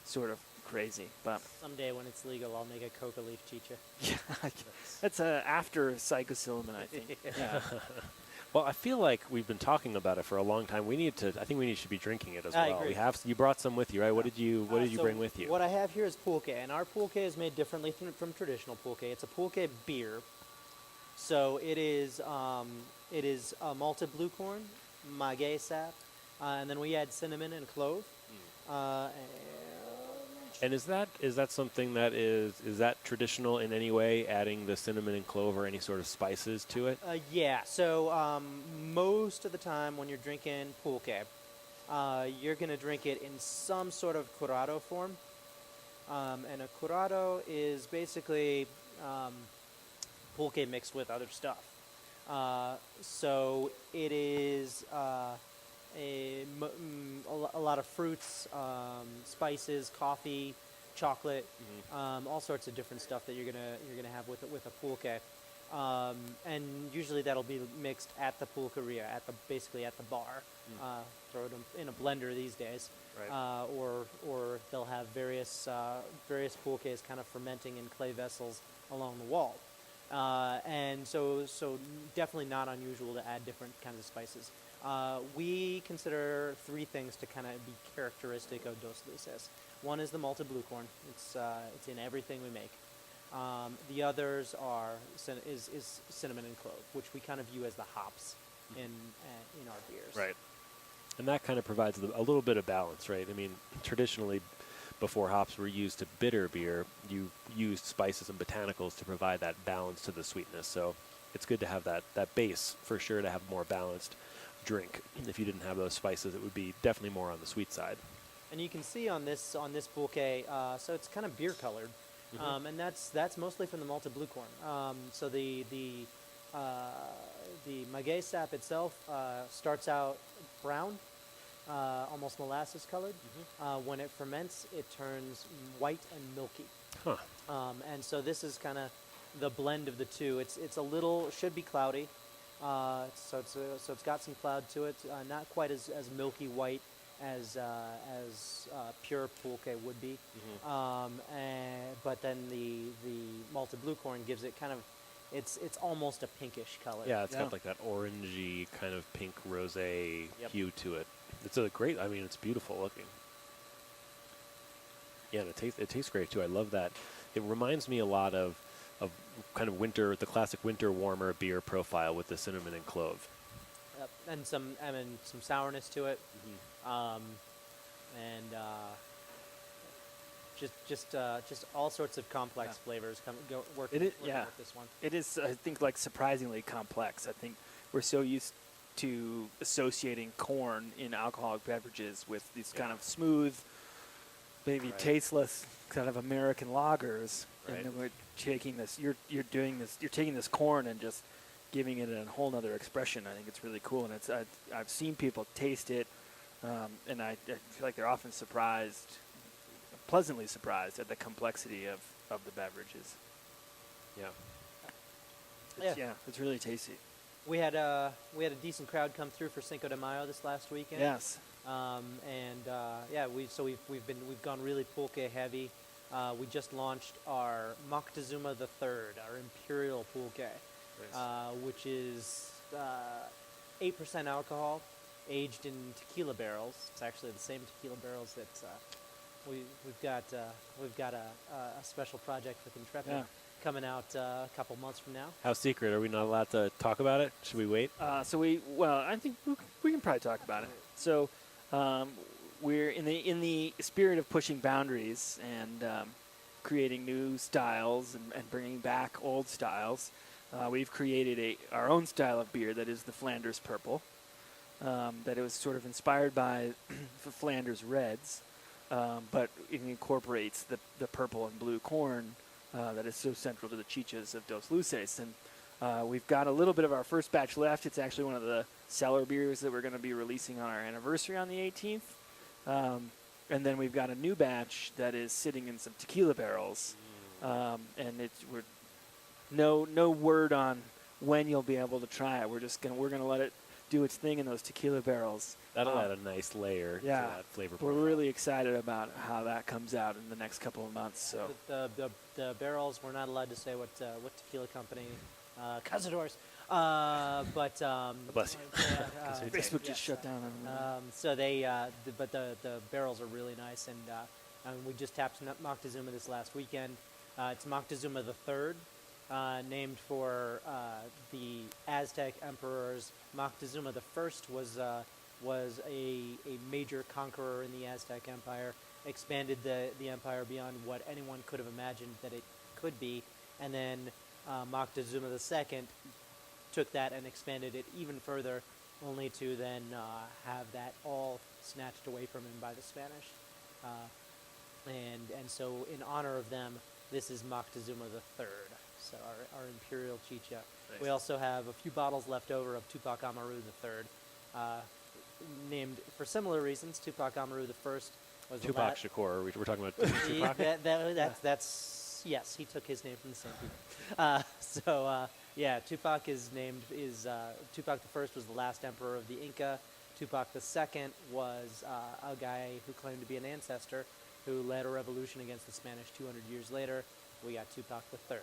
sort of crazy. But Someday when it's legal, I'll make a coca leaf chicha. yeah, that's after psilocybin, I think. Yeah. Well, I feel like we've been talking about it for a long time. I think we should be drinking it as I well. agree. You brought some with you, right? What did you bring with you? What I have here is pulque, and our pulque is made differently from traditional pulque. It's a pulque beer. So it is malted blue corn, maguey sap, and then we add cinnamon and clove. And is that something that is that traditional in any way, adding the cinnamon and clove or any sort of spices to it? Yeah. So most of the time when you're drinking pulque, you're going to drink it in some sort of curado form. And a curado is basically pulque mixed with other stuff. So it is a lot of fruits, spices, coffee, chocolate, all sorts of different stuff that you're gonna have with a pulque, and usually that'll be mixed at the pulqueria, basically at the bar. Throw it in a blender these days, Right. Or they'll have various pulques kind of fermenting in clay vessels along the wall, and so definitely not unusual to add different kinds of spices. We consider three things to kind of be characteristic of Dos Luces. One is the malted blue corn. It's in everything we make. The others is cinnamon and clove, which we kind of view as the hops in our beers. Right. And that kind of provides a little bit of balance, right? I mean, traditionally, before hops were used to bitter beer, you used spices and botanicals to provide that balance to the sweetness. So it's good to have that base, for sure, to have more balanced. drink. If you didn't have those spices, it would be definitely more on the sweet side. And you can see on this pulque, so it's kind of beer colored, and that's mostly from the malted blue corn. So the maguey sap itself starts out brown, almost molasses colored. When it ferments, it turns white and milky. Huh. And so this is kind of the blend of the two. It's a little, should be cloudy, so it's got some cloud to it. Not quite as milky white as pure pulque would be. But then the malted blue corn gives it kind of, it's almost a pinkish color. Yeah, it's got like that orangey kind of pink rosé hue to it. It's a great. I mean, it's beautiful looking. Yeah, and it tastes great too. I love that. It reminds me a lot of kind of the classic winter warmer beer profile with the cinnamon and clove. Yep. And some sourness to it, just all sorts of complex flavors working with this one. It is, I think, like surprisingly complex. I think we're so used to associating corn in alcoholic beverages with these kind of smooth, maybe tasteless kind of American lagers, and then we're taking this. You're taking this corn and just giving it a whole other expression. I think it's really cool, and I've seen people taste it, and I feel like they're often pleasantly surprised at the complexity of the beverages. It's really tasty. We had a decent crowd come through for Cinco de Mayo this last weekend. Yes. We've gone really pulque heavy. We just launched our Moctezuma III, our Imperial Pulque, which is 8% alcohol, aged in tequila barrels. It's actually the same tequila barrels that we've got a special project with Intrepid coming out a couple months from now. How secret? Are we not allowed to talk about it? Should we wait? I think we can probably talk about it. So, we're in the spirit of pushing boundaries and creating new styles and bringing back old styles. We've created our own style of beer that is the Flanders Purple. That it was sort of inspired by the Flanders Reds, but it incorporates the purple and blue corn that is so central to the chichas of Dos Luces. And we've got a little bit of our first batch left. It's actually one of the cellar beers that we're going to be releasing on our anniversary on the 18th. And then we've got a new batch that is sitting in some tequila barrels. And we're no word on when you'll be able to try it. We're gonna let it do its thing in those tequila barrels. That'll add a nice layer to that flavor profile. We're really excited about how that comes out in the next couple of months. So the barrels, we're not allowed to say what tequila company, Cazadores. But bless you. Facebook just shut down on them. But the barrels are really nice, and we just tapped Moctezuma this last weekend. It's Moctezuma III. Named for the Aztec emperors. Moctezuma I was a major conqueror in the Aztec Empire, expanded the empire beyond what anyone could have imagined that it could be, and then Moctezuma II took that and expanded it even further, only to then have that all snatched away from him by the Spanish. And so in honor of them, this is Moctezuma III. So our Imperial Chicha. Nice. We also have a few bottles left over of Tupac Amaru III, named for similar reasons. Tupac Amaru I was Tupac Shakur. We're talking about Tupac. That's yes. He took his name from the same people. Tupac Tupac I was the last emperor of the Inca. Tupac II was a guy who claimed to be an ancestor who led a revolution against the Spanish 200 years later. We got Tupac III,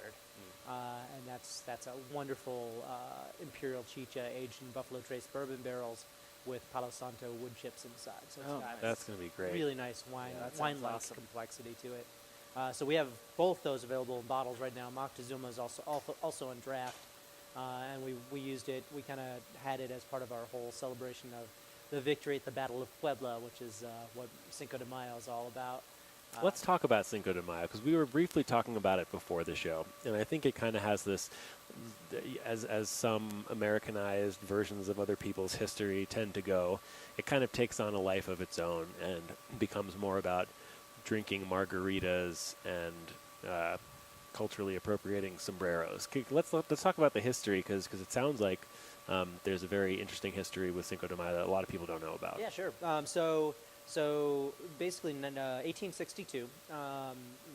and that's a wonderful Imperial Chicha aged in Buffalo Trace bourbon barrels with Palo Santo wood chips inside. So it's got that's going to be great. Really nice wine-like awesome. Complexity to it. So we have both those available in bottles right now. Moctezuma is also on draft, and we used it. We kind of had it as part of our whole celebration of the victory at the Battle of Puebla, which is what Cinco de Mayo is all about. Let's talk about Cinco de Mayo, because we were briefly talking about it before the show, and I think it kind of has this, as some Americanized versions of other people's history tend to go, it kind of takes on a life of its own and becomes more about drinking margaritas and culturally appropriating sombreros. Let's talk about the history, because it sounds like there's a very interesting history with Cinco de Mayo that a lot of people don't know about. Yeah, sure. So basically, in 1862,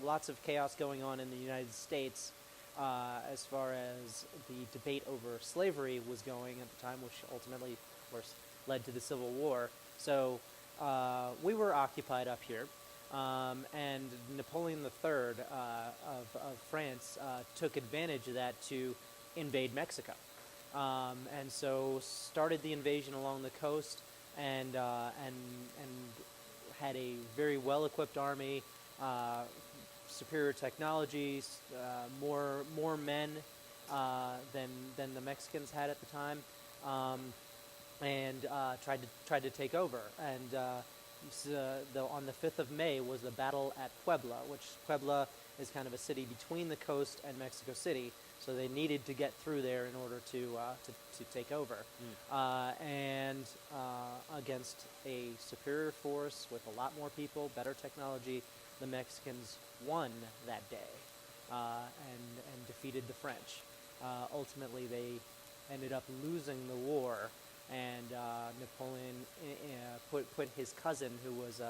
lots of chaos going on in the United States as far as the debate over slavery was going at the time, which ultimately, of course, led to the Civil War. So we were occupied up here, and Napoleon III of France took advantage of that to invade Mexico. And so started the invasion along the coast, and had a very well-equipped army, superior technologies, more men than the Mexicans had at the time, and tried to take over. And on the 5th of May was the battle at Puebla, which Puebla is kind of a city between the coast and Mexico City. So they needed to get through there in order to take over, and against a superior force with a lot more people, better technology, the Mexicans won that day and defeated the French. Ultimately, they ended up losing the war, and Napoleon put his cousin, who was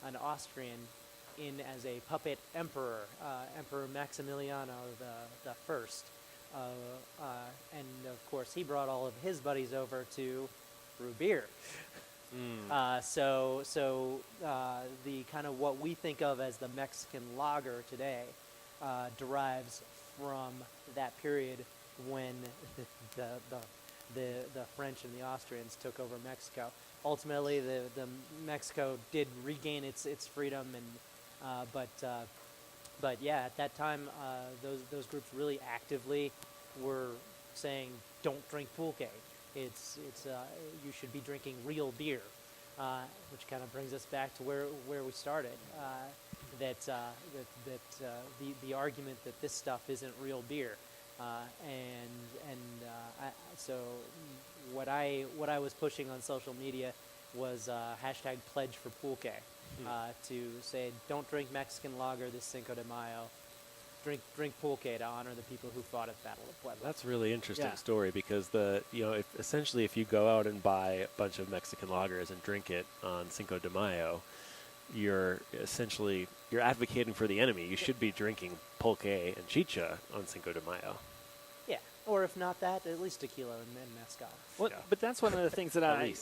an Austrian, in as a puppet emperor, Emperor Maximiliano the First, and of course he brought all of his buddies over to brew beer. So the kind of what we think of as the Mexican lager today derives from that period when the French and the Austrians took over Mexico. Ultimately, the Mexico did regain its freedom, and but yeah, at that time, those groups really actively were saying, "Don't drink pulque. It's you should be drinking real beer," which kind of brings us back to where we started. The argument that this stuff isn't real beer, so what I was pushing on social media was hashtag pledge for pulque, to say, don't drink Mexican lager this Cinco de Mayo. Drink pulque to honor the people who fought at Battle of Puebla. That's a really interesting story, because essentially if you go out and buy a bunch of Mexican lagers and drink it on Cinco de Mayo, you're advocating for the enemy. You should be drinking pulque and chicha on Cinco de Mayo. Yeah, or if not that, at least tequila and mezcal. Well, but that's one of the things that I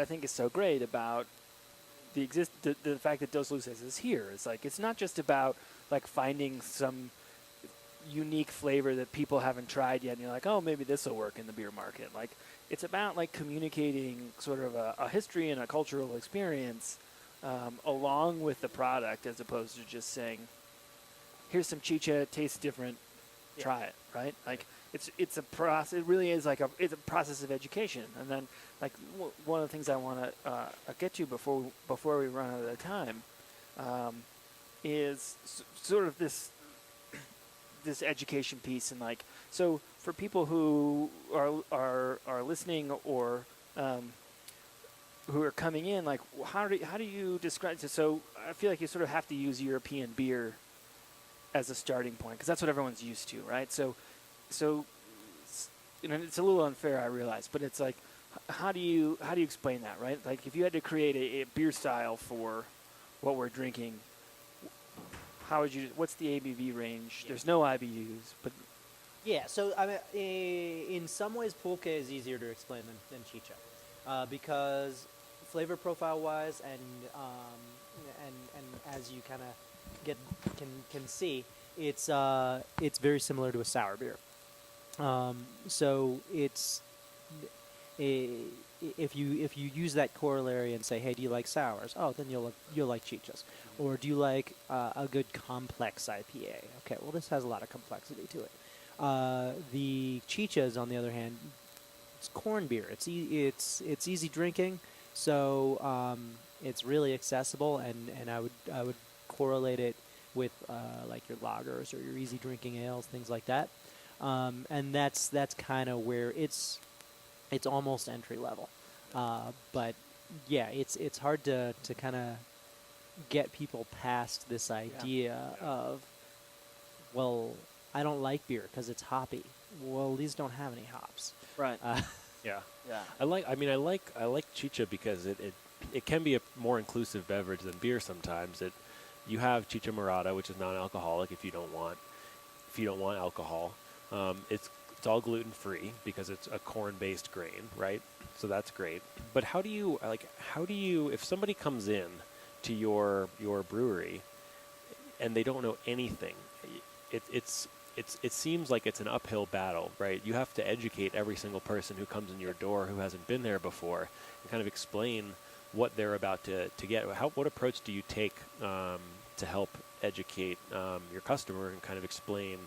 think is so great about the fact that Dos Luces is here. It's like, it's not just about like finding some unique flavor that people haven't tried yet, and you're like, oh, maybe this will work in the beer market. Like, it's about like communicating sort of a history and a cultural experience along with the product, as opposed to just saying, here's some chicha, it tastes different, try it, right? Like, it's a process. It really is like it's a process of education. And then, like, one of the things I want to get to before we run out of time is sort of this education piece. And like, so for people who are listening or who are coming in, like, how do you describe it? So I feel like you sort of have to use European beer as a starting point, because that's what everyone's used to, right? So you know, it's a little unfair, I realize, but it's like, how do you explain that, right? Like, if you had to create a beer style for what we're drinking, how would you? What's the ABV range? Yeah. There's no IBUs, but yeah. So I mean, in some ways, pulque is easier to explain than chicha, because flavor profile wise, and as you kind of can see, it's very similar to a sour beer. So it's if you use that corollary and say, hey, do you like sours? Oh, then you'll like chichas. Or do you like a good complex IPA? Okay, well, this has a lot of complexity to it. The chichas, on the other hand, it's corn beer. It's easy drinking, so it's really accessible, and I would correlate it with like your lagers or your easy drinking ales, things like that. And that's kind of where it's almost entry level. But yeah, it's hard to kind of get people past this idea of, well, I don't like beer because it's hoppy. Well, these don't have any hops. Right. Yeah. Yeah. I like chicha because it can be a more inclusive beverage than beer sometimes. You have chicha morada, which is non-alcoholic if you don't want alcohol. It's all gluten free because it's a corn-based grain, right? So that's great. But how do you if somebody comes in to your brewery and they don't know anything, it seems like it's an uphill battle, right? You have to educate every single person who comes in your door who hasn't been there before and kind of explain what they're about to get. What approach do you take to help educate your customer and kind of explain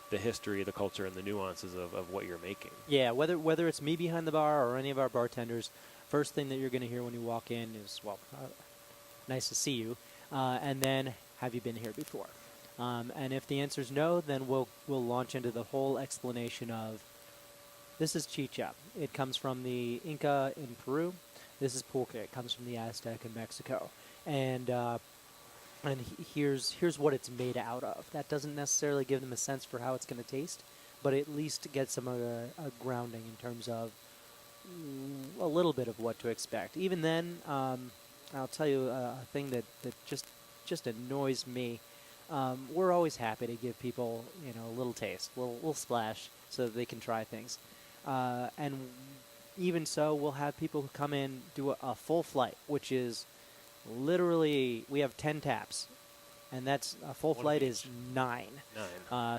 the history, the culture, and the nuances of what you're making? Yeah, whether it's me behind the bar or any of our bartenders, first thing that you're going to hear when you walk in is, well, nice to see you, and then, have you been here before? And if the answer is no, then we'll launch into the whole explanation of, this is chicha. It comes from the Inca in Peru. This is pulque. It comes from the Aztec in Mexico. And here's what it's made out of. That doesn't necessarily give them a sense for how it's going to taste, but at least gets them a grounding in terms of a little bit of what to expect. Even then, I'll tell you a thing that just annoys me. We're always happy to give people, a little taste, a little splash, so that they can try things. And even so, we'll have people who come in, do a full flight, which is literally, we have 10 taps, and that's a full flight is 9.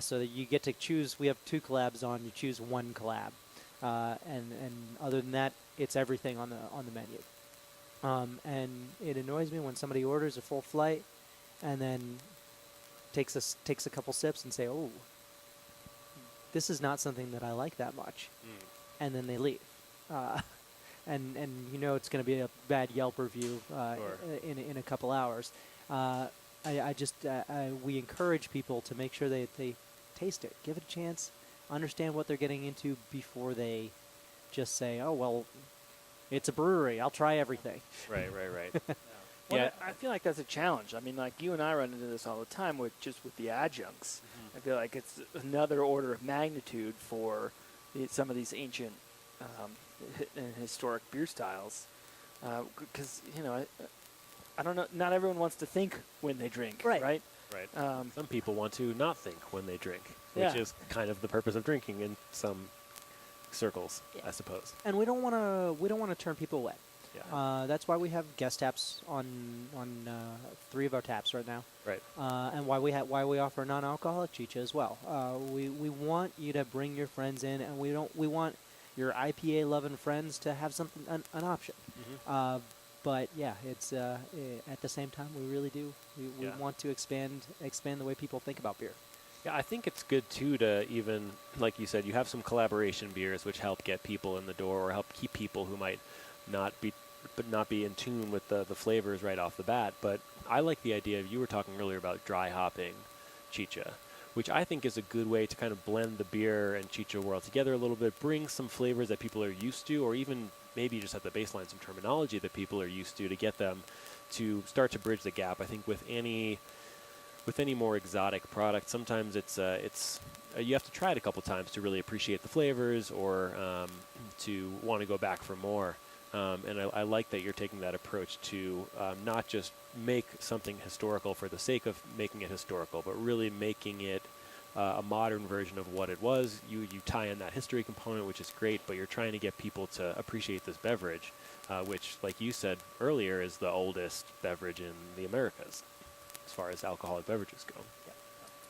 So that you get to choose. We have 2 collabs on. You choose 1 collab, and other than that, it's everything on the menu. And it annoys me when somebody orders a full flight, and then takes a couple sips and say, "Oh, this is not something that I like that much," and then they leave. And it's going to be a bad Yelp review in a couple hours. We encourage people to make sure they taste it, give it a chance, understand what they're getting into before they just say, "Oh, well, it's a brewery. I'll try everything." Right. Well, Yeah. I feel like that's a challenge. I mean, like you and I run into this all the time with the adjuncts. Mm-hmm. I feel like it's another order of magnitude for some of these ancient and historic beer styles. Because, I don't know, not everyone wants to think when they drink, right? Right. Some people want to not think when they drink, which is kind of the purpose of drinking in some circles, I suppose. And we don't want to turn people away. Yeah. That's why we have guest taps on 3 of our taps right now. Right. And why we offer non-alcoholic chicha as well. We want you to bring your friends in, and we want your IPA loving friends to have something an option. Mm-hmm. But yeah, it's at the same time we really do. We want to expand the way people think about beer. Yeah, I think it's good too to even, like you said, you have some collaboration beers which help get people in the door or help keep people who might not be in tune with the flavors right off the bat. But I like the idea of, you were talking earlier about dry hopping chicha, which I think is a good way to kind of blend the beer and chicha world together a little bit, bring some flavors that people are used to, or even maybe just at the baseline some terminology that people are used to get them to start to bridge the gap. I think with any more exotic product, sometimes it's you have to try it a couple times to really appreciate the flavors or to want to go back for more. And I like that you're taking that approach to not just make something historical for the sake of making it historical, but really making it a modern version of what it was. You tie in that history component, which is great, but you're trying to get people to appreciate this beverage, which, like you said earlier, is the oldest beverage in the Americas as far as alcoholic beverages go.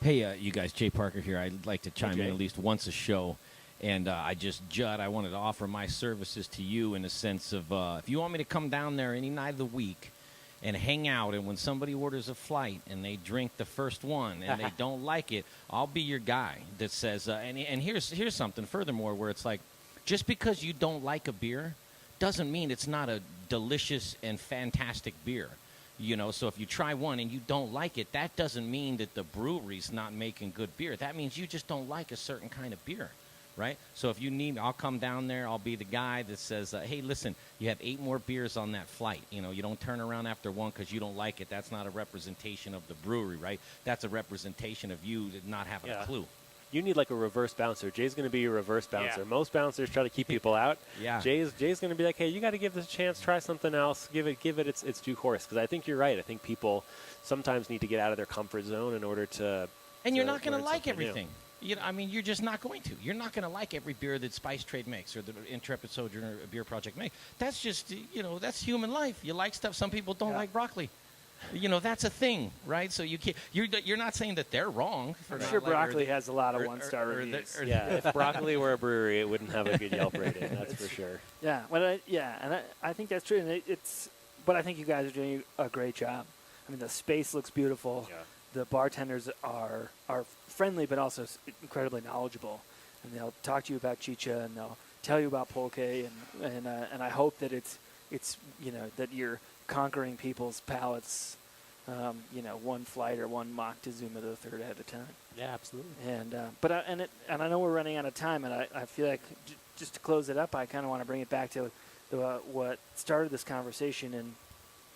Hey, you guys, Jay Parker here. I'd like to chime in at least once a show. And Judd, I wanted to offer my services to you in the sense of if you want me to come down there any night of the week and hang out, and when somebody orders a flight and they drink the first one and they don't like it, I'll be your guy that says, and here's something furthermore where it's like, just because you don't like a beer doesn't mean it's not a delicious and fantastic beer. So if you try one and you don't like it, that doesn't mean that the brewery's not making good beer. That means you just don't like a certain kind of beer, right? So if you need, I'll come down there. I'll be the guy that says, hey, listen, you have 8 more beers on that flight. You don't turn around after one because you don't like it. That's not a representation of the brewery, right? That's a representation of you not having a clue. You need like a reverse bouncer. Jay's going to be your reverse bouncer. Yeah. Most bouncers try to keep people out. Yeah. Jay's going to be like, hey, you got to give this a chance. Try something else. Give it its due course. Because I think you're right. I think people sometimes need to get out of their comfort zone in order to. And you're not going to like everything. You're just not going to. You're not going to like every beer that Spice Trade makes or the Intrepid Sojourner Beer Project makes. That's just, that's human life. You like stuff. Some people don't like broccoli. That's a thing, right? So you're not saying that they're wrong. I'm sure broccoli has a lot of one-star reviews. If broccoli were a brewery, it wouldn't have a good Yelp rating. That's for sure. Yeah, I think that's true. And but I think you guys are doing a great job. I mean, the space looks beautiful. Yeah. The bartenders are friendly, but also incredibly knowledgeable, and they'll talk to you about chicha, and they'll tell you about pulque, and I hope that it's that you're conquering people's palates, one flight or one Moctezuma III at a time. Yeah, absolutely. And I know we're running out of time, and I feel like just to close it up, I kind of want to bring it back to what started this conversation and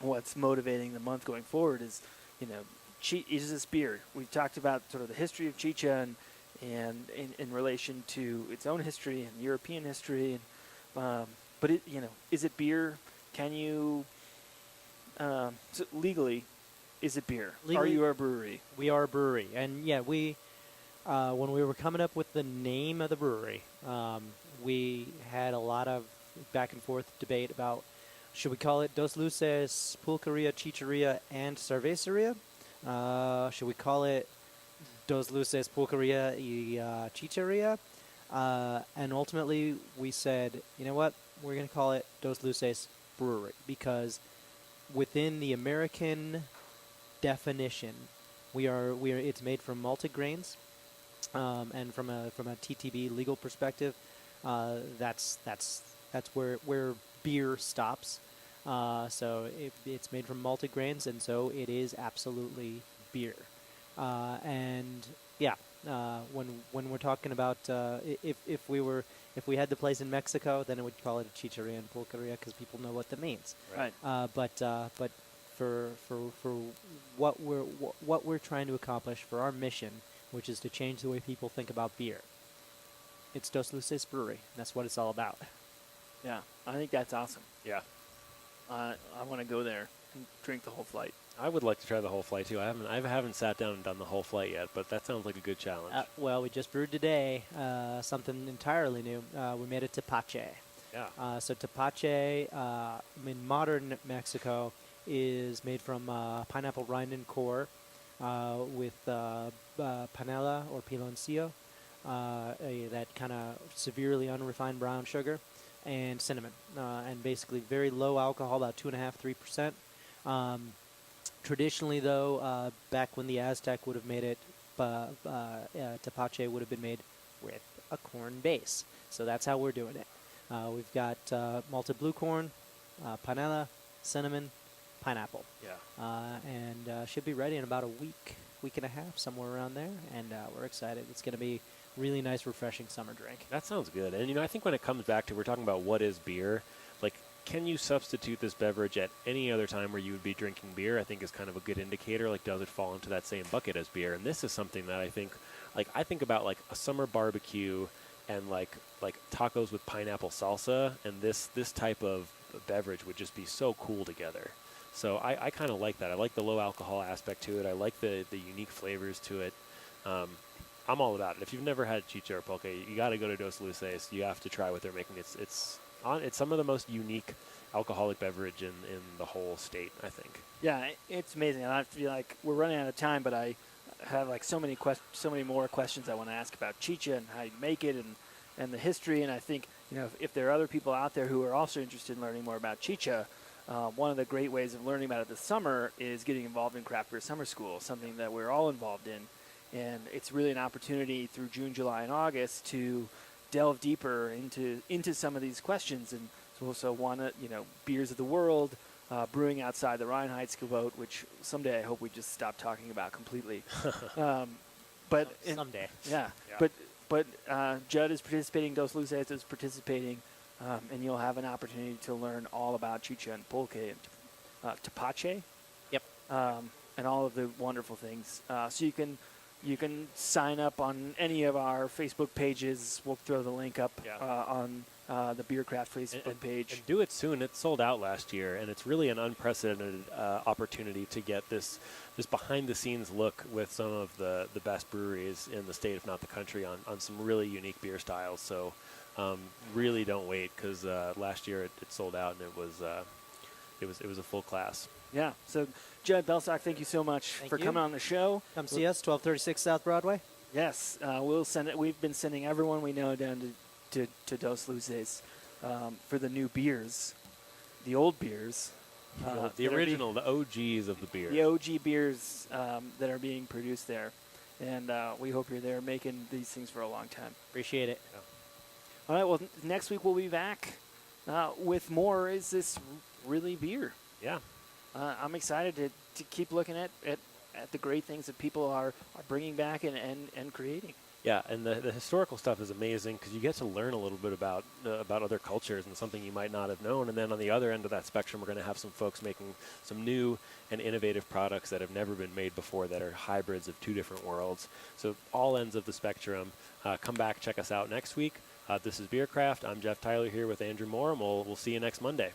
what's motivating the month going forward is, is this beer. We talked about sort of the history of chicha and in relation to its own history and European history, but is it beer? Can you so legally, is it beer? Legally, are you a brewery? We are a brewery, and we when we were coming up with the name of the brewery, we had a lot of back and forth debate about should we call it Dos Luces, Pulqueria, Chicheria, and Cerveceria? Should we call it Dos Luces, Pulqueria, y Chicheria? And ultimately, we said, you know what? We're going to call it Dos Luces Brewery because within the American definition, it's made from malted grains, and from a TTB legal perspective, that's where beer stops. So it's made from malted grains, and so it is absolutely beer. When we're talking about if we had the place in Mexico, then it would call it a chicheria and pulqueria because people know what that means. Right. But for what we're trying to accomplish for our mission, which is to change the way people think about beer, it's Dos Luces Brewery. That's what it's all about. Yeah, I think that's awesome. Yeah. I want to go there and drink the whole flight. I would like to try the whole flight too. I haven't sat down and done the whole flight yet, but that sounds like a good challenge. Well, we just brewed today something entirely new. We made a tepache. Yeah. So tepache in modern Mexico is made from pineapple rind and core with panela or piloncillo, that kind of severely unrefined brown sugar, and cinnamon, and basically very low alcohol, about 2.5–3%. Traditionally, though, back when the Aztec would have made it, tepache would have been made with a corn base. So that's how we're doing it. We've got malted blue corn, panela, cinnamon, pineapple. Yeah. And should be ready in about a week and a half, somewhere around there. And we're excited. It's going to be really nice, refreshing summer drink. That sounds good. And, I think when it comes back to, we're talking about what is beer, like, can you substitute this beverage at any other time where you would be drinking beer? I think is kind of a good indicator. Like, does it fall into that same bucket as beer? And this is something that I think about like a summer barbecue and like tacos with pineapple salsa, and this type of beverage would just be so cool together. So I kind of like that. I like the low alcohol aspect to it. I like the unique flavors to it. I'm all about it. If you've never had chicha or pulque, you got to go to Dos Luces. You have to try what they're making. It's some of the most unique alcoholic beverage in the whole state, I think. Yeah, it's amazing. And I feel like we're running out of time, but I have like so many more questions I want to ask about chicha and how you make it and the history. And I think if there are other people out there who are also interested in learning more about chicha, one of the great ways of learning about it this summer is getting involved in Craft Beer Summer School, something that we're all involved in. And it's really an opportunity through June, July, and August to delve deeper into some of these questions. And so beers of the world, brewing outside the Reinheitsgebot, which someday I hope we just stop talking about completely. But Someday. yeah, Yeah. but Judd is participating, Dos Luces is participating, and you'll have an opportunity to learn all about chicha and pulque and tepache. Yep. And all of the wonderful things. So you can sign up on any of our Facebook pages. We'll throw the link up on the Beercraft Facebook page. And do it soon. It sold out last year, and it's really an unprecedented opportunity to get this behind-the-scenes look with some of the best breweries in the state, if not the country, on some really unique beer styles. So really don't wait, because last year it sold out, and it was a full class. Yeah. So, Judd, Belstock, thank you so much for coming on the show. Come see us, 1236 South Broadway. Yes, we'll send it. We've been sending everyone we know down to Dos Luces for the new beers, the old beers, The original, the OGs of the beer. the OG beers that are being produced there, and we hope you're there making these things for a long time. Appreciate it. All right. Well, next week we'll be back with more. Is this really beer? Yeah. I'm excited to keep looking at the great things that people are bringing back and creating. Yeah, and the historical stuff is amazing because you get to learn a little bit about other cultures and something you might not have known. And then on the other end of that spectrum, we're going to have some folks making some new and innovative products that have never been made before that are hybrids of two different worlds. So all ends of the spectrum. Come back, check us out next week. This is Beercraft. I'm Jeff Tyler here with Andrew Moore, and we'll see you next Monday.